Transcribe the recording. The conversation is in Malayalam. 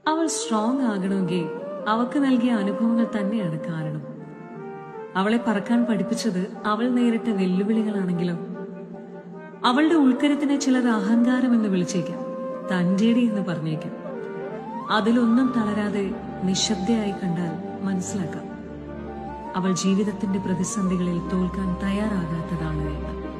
അവൾ സ്ട്രോങ് ആകണമെങ്കിൽ അവൾക്ക് നൽകിയ അനുഭവങ്ങൾ തന്നെയാണ് കാരണം. അവളെ പറക്കാൻ പഠിപ്പിച്ചത് അവൾ നേരിട്ട വെല്ലുവിളികളാണെങ്കിലും അവളുടെ ഉൾക്കരുത്തിനെ ചിലർ അഹങ്കാരം എന്ന് വിളിച്ചേക്കാം, തന്റേടി എന്ന് പറഞ്ഞേക്കാം. അതിലൊന്നും തളരാതെ നിശബ്ദയായി കണ്ടാൽ മനസ്സിലാക്കാം അവൾ ജീവിതത്തിന്റെ പ്രതിസന്ധികളിൽ തോൽക്കാൻ തയ്യാറാകാത്തതാണ് എന്ന്.